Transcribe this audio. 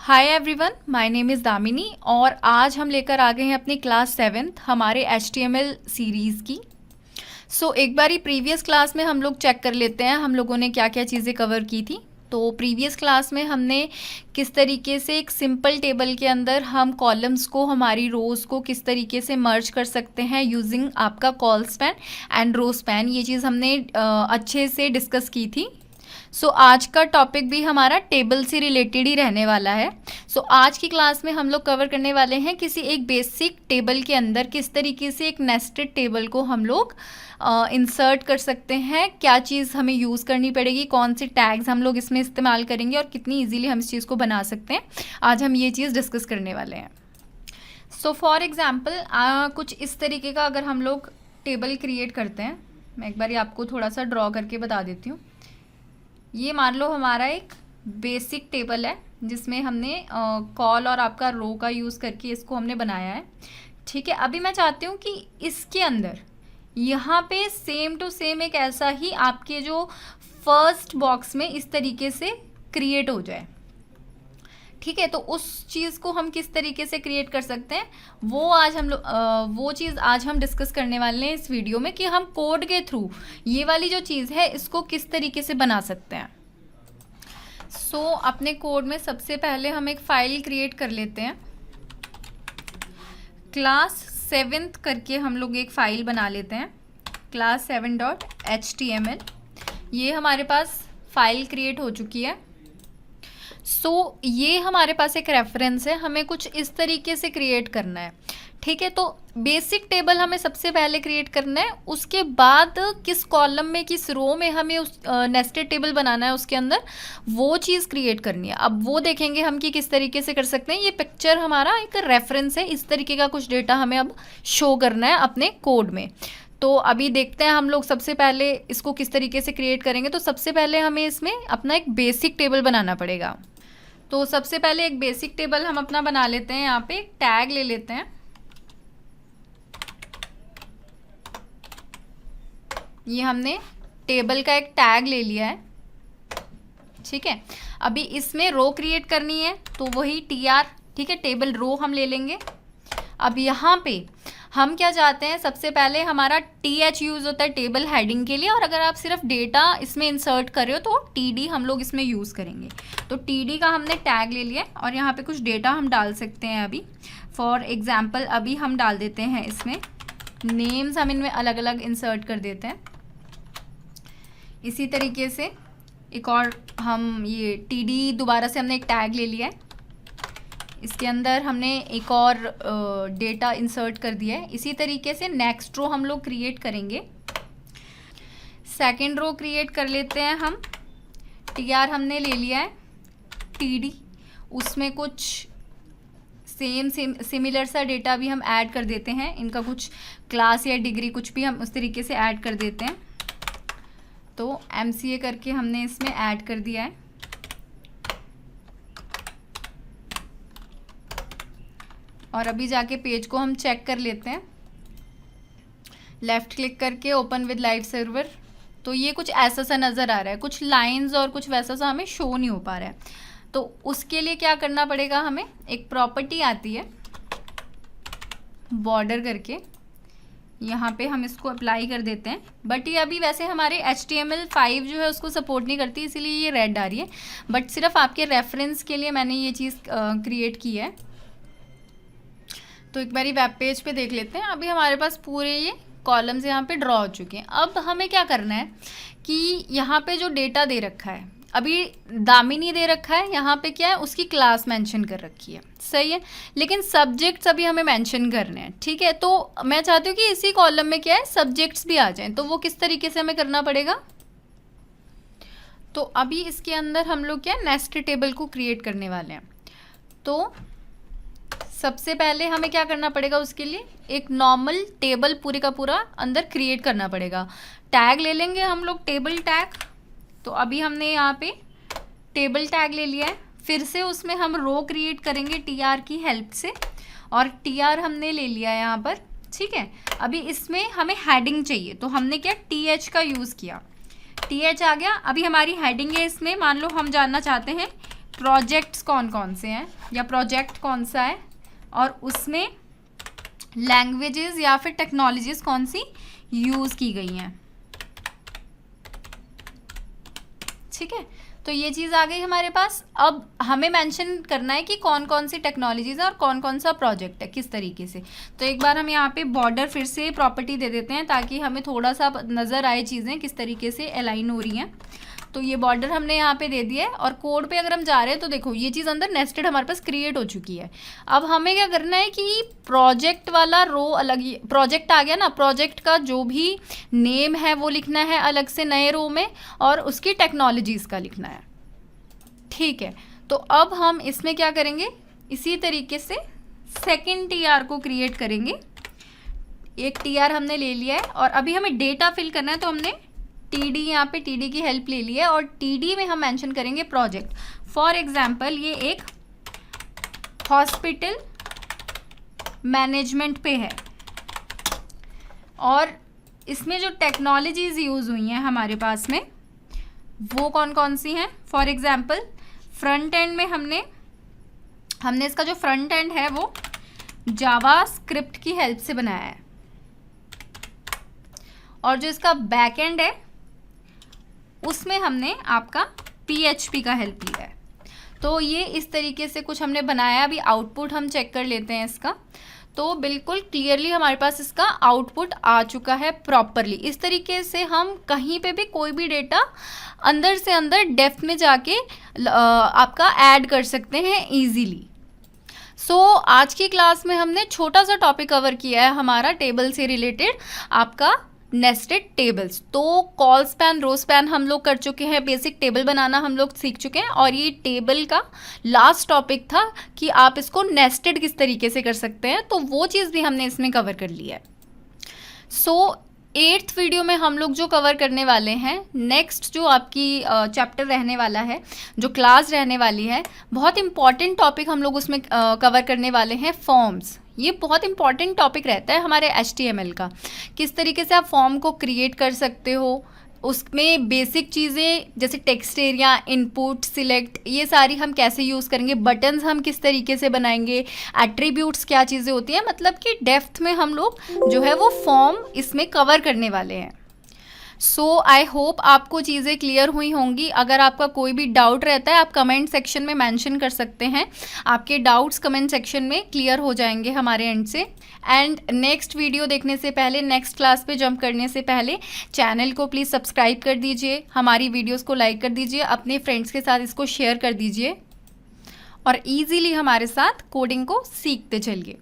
Hi everyone, my name is Damini और आज हम लेकर आ गए हैं अपनी क्लास 7th हमारे HTML सीरीज़ की। एक बारी प्रीवियस क्लास में हम लोग चेक कर लेते हैं हम लोगों ने क्या क्या चीज़ें कवर की थी। तो प्रीवियस क्लास में हमने किस तरीके से एक सिंपल टेबल के अंदर हम कॉलम्स को, हमारी रोज़ को किस तरीके से मर्ज कर सकते हैं यूजिंग आपका col span and row span, ये चीज़ हमने अच्छे से डिस्कस की थी। आज का टॉपिक भी हमारा टेबल से रिलेटेड ही रहने वाला है। आज की क्लास में हम लोग कवर करने वाले हैं किसी एक बेसिक टेबल के अंदर किस तरीके से एक नेस्टेड टेबल को हम लोग इंसर्ट कर सकते हैं, क्या चीज़ हमें यूज़ करनी पड़ेगी, कौन से टैग्स हम लोग इसमें इस्तेमाल करेंगे और कितनी ईजीली हम इस चीज़ को बना सकते हैं। आज हम ये चीज़ डिस्कस करने वाले हैं। फॉर एग्ज़ाम्पल कुछ इस तरीके का अगर हम लोग टेबल क्रिएट करते हैं, मैं एक बार आपको थोड़ा सा ड्रॉ करके बता देती हूँ। ये मान लो हमारा एक बेसिक टेबल है जिसमें हमने कॉल और आपका रो का यूज़ करके इसको हमने बनाया है। ठीक है, अभी मैं चाहती हूँ कि इसके अंदर यहाँ पे सेम टू सेम एक ऐसा ही आपके जो फर्स्ट बॉक्स में इस तरीके से क्रिएट हो जाए। ठीक है, तो उस चीज़ को हम किस तरीके से क्रिएट कर सकते हैं वो आज हम लोग वो चीज़ आज हम डिस्कस करने वाले हैं इस वीडियो में कि हम कोड के थ्रू ये वाली जो चीज़ है इसको किस तरीके से बना सकते हैं। अपने कोड में सबसे पहले हम एक फ़ाइल क्रिएट कर लेते हैं। क्लास 7th करके हम लोग एक फ़ाइल बना लेते हैं, class7.html। ये हमारे पास फ़ाइल क्रिएट हो चुकी है। ये हमारे पास एक रेफरेंस है, हमें कुछ इस तरीके से क्रिएट करना है। ठीक है, तो बेसिक टेबल हमें सबसे पहले क्रिएट करना है, उसके बाद किस कॉलम में किस रो में हमें उस नेस्टेड टेबल बनाना है उसके अंदर वो चीज़ क्रिएट करनी है। अब वो देखेंगे हम कि किस तरीके से कर सकते हैं। ये पिक्चर हमारा एक रेफरेंस है, इस तरीके का कुछ डेटा हमें अब शो करना है अपने कोड में। तो अभी देखते हैं हम लोग सबसे पहले इसको किस तरीके से क्रिएट करेंगे। तो सबसे पहले हमें इसमें अपना एक बेसिक टेबल बनाना पड़ेगा। तो सबसे पहले एक बेसिक टेबल हम अपना बना लेते हैं। यहाँ पे एक टैग ले लेते हैं, ये हमने टेबल का एक टैग ले लिया है। ठीक है, अभी इसमें रो क्रिएट करनी है तो वही tr, ठीक है, टेबल रो हम ले लेंगे। अब यहाँ पे हम क्या चाहते हैं, सबसे पहले हमारा th यूज़ होता है टेबल हेडिंग के लिए, और अगर आप सिर्फ डेटा इसमें इंसर्ट कर रहे हो तो td हम लोग इसमें यूज़ करेंगे। तो td का हमने टैग ले लिया और यहाँ पे कुछ डेटा हम डाल सकते हैं। अभी फॉर एग्जांपल अभी हम डाल देते हैं इसमें नेम्स, हम इनमें अलग अलग इंसर्ट कर देते हैं। इसी तरीके से एक और हम ये td दोबारा से हमने एक टैग ले लिया है, इसके अंदर हमने एक और डेटा इंसर्ट कर दिया है। इसी तरीके से नेक्स्ट रो हम लोग क्रिएट करेंगे। सेकंड रो क्रिएट कर लेते हैं हम, tr हमने ले लिया है, td उसमें कुछ सिमिलर सा डेटा भी हम ऐड कर देते हैं, इनका कुछ क्लास या डिग्री कुछ भी हम उस तरीके से ऐड कर देते हैं। तो mca करके हमने इसमें ऐड कर दिया है। और अभी जाके पेज को हम चेक कर लेते हैं, लेफ़्ट क्लिक करके ओपन विद लाइव सर्वर। तो ये कुछ ऐसा सा नज़र आ रहा है, कुछ लाइंस और कुछ वैसा सा हमें शो नहीं हो पा रहा है। तो उसके लिए क्या करना पड़ेगा, हमें एक प्रॉपर्टी आती है बॉर्डर करके, यहाँ पे हम इसको अप्लाई कर देते हैं। बट ये अभी वैसे हमारे HTML5 जो है उसको सपोर्ट नहीं करती, इसीलिए ये रेड आ रही है। बट सिर्फ आपके रेफरेंस के लिए मैंने ये चीज़ क्रिएट की है। तो एक बारी वेब पेज पे देख लेते हैं। अभी हमारे पास पूरे ये कॉलम्स यहाँ पे ड्रॉ हो चुके हैं। अब हमें क्या करना है कि यहाँ पे जो डेटा दे रखा है, अभी दामिनी दे रखा है, यहाँ पे क्या है उसकी क्लास मेंशन कर रखी है, सही है, लेकिन सब्जेक्ट्स अभी हमें मेंशन करने हैं। ठीक है, तो मैं चाहती हूँ कि इसी कॉलम में क्या है सब्जेक्ट्स भी आ जाएं। तो वो किस तरीके से हमें करना पड़ेगा, तो अभी इसके अंदर हम लोग क्या नेस्टेड टेबल को क्रिएट करने वाले हैं। तो सबसे पहले हमें क्या करना पड़ेगा, उसके लिए एक नॉर्मल टेबल पूरे का पूरा अंदर क्रिएट करना पड़ेगा। टैग ले लेंगे हम लोग, टेबल टैग। तो अभी हमने यहाँ पे टेबल टैग ले लिया है, फिर से उसमें हम रो क्रिएट करेंगे tr की हेल्प से, और tr हमने ले लिया है यहाँ पर। ठीक है, अभी इसमें हमें हेडिंग चाहिए, तो हमने क्या th का यूज़ किया, th आ गया। अभी हमारी हेडिंग है, इसमें मान लो हम जानना चाहते हैं प्रोजेक्ट्स कौन कौन से हैं या प्रोजेक्ट कौन सा है और उसमें लैंग्वेजेस या फिर टेक्नोलॉजीज कौन सी यूज़ की गई हैं। ठीक है, तो ये चीज़ आ गई हमारे पास। अब हमें मेंशन करना है कि कौन कौन सी टेक्नोलॉजीज है और कौन कौन सा प्रोजेक्ट है किस तरीके से। तो एक बार हम यहाँ पे बॉर्डर फिर से प्रॉपर्टी दे देते हैं ताकि हमें थोड़ा सा नज़र आए चीज़ें किस तरीके से अलाइन हो रही हैं। तो ये बॉर्डर हमने यहाँ पे दे दिया है और कोड पे अगर हम जा रहे हैं तो देखो ये चीज़ अंदर नेस्टेड हमारे पास क्रिएट हो चुकी है। अब हमें क्या करना है कि प्रोजेक्ट वाला रो अलग, प्रोजेक्ट आ गया ना, प्रोजेक्ट का जो भी नेम है वो लिखना है अलग से नए रो में और उसकी टेक्नोलॉजीज़ का लिखना है। ठीक है, तो अब हम इसमें क्या करेंगे, इसी तरीके से सेकेंड टीआर को क्रिएट करेंगे। एक टीआर हमने ले लिया है और अभी हमें डेटा फिल करना है तो हमने टीडी, यहाँ पे टीडी की हेल्प ले ली है और टीडी में हम मेंशन करेंगे प्रोजेक्ट। फॉर एग्जांपल ये एक हॉस्पिटल मैनेजमेंट पे है और इसमें जो टेक्नोलॉजीज यूज़ हुई हैं हमारे पास में वो कौन कौन सी हैं। फॉर एग्जांपल फ्रंट एंड में हमने इसका जो फ्रंट एंड है वो जावा स्क्रिप्ट की हेल्प से बनाया है और जो इसका बैक एंड है उसमें हमने आपका PHP का हेल्प लिया है। तो ये इस तरीके से कुछ हमने बनाया। अभी आउटपुट हम चेक कर लेते हैं इसका। तो बिल्कुल क्लियरली हमारे पास इसका आउटपुट आ चुका है प्रॉपरली। इस तरीके से हम कहीं पे भी कोई भी डेटा अंदर से अंदर डेप्थ में जाके आपका ऐड कर सकते हैं इजीली। सो आज की क्लास में हमने छोटा सा टॉपिक कवर किया है हमारा टेबल से रिलेटेड, आपका नेस्टेड टेबल्स। तो कॉल स्पैन, रो स्पैन हम लोग कर चुके हैं, बेसिक टेबल बनाना हम लोग सीख चुके हैं और ये टेबल का लास्ट टॉपिक था कि आप इसको नेस्टेड किस तरीके से कर सकते हैं, तो वो चीज़ भी हमने इसमें कवर कर लिया है। सो 8th वीडियो में हम लोग जो कवर करने वाले हैं, नेक्स्ट जो आपकी चैप्टर रहने वाला है, जो क्लास रहने वाली है, बहुत इंपॉर्टेंट टॉपिक हम लोग उसमें कवर करने वाले हैं, फॉर्म्स। ये बहुत इंपॉर्टेंट टॉपिक रहता है हमारे HTML का, किस तरीके से आप फॉर्म को क्रिएट कर सकते हो। उसमें बेसिक चीज़ें जैसे टेक्स्ट एरिया, इनपुट, सिलेक्ट, ये सारी हम कैसे यूज़ करेंगे, बटन्स हम किस तरीके से बनाएंगे, एट्रीब्यूट्स क्या चीज़ें होती हैं, मतलब कि डेप्थ में हम लोग जो है वो फॉर्म इसमें कवर करने वाले हैं। सो आई होप आपको चीज़ें क्लियर हुई होंगी। अगर आपका कोई भी डाउट रहता है आप कमेंट सेक्शन में मेंशन कर सकते हैं, आपके डाउट्स कमेंट सेक्शन में क्लियर हो जाएंगे हमारे एंड से। एंड नेक्स्ट वीडियो देखने से पहले, नेक्स्ट क्लास पे जंप करने से पहले चैनल को प्लीज़ सब्सक्राइब कर दीजिए, हमारी वीडियोस को लाइक कर दीजिए, अपने फ्रेंड्स के साथ इसको शेयर कर दीजिए और ईजीली हमारे साथ कोडिंग को सीखते चलिए।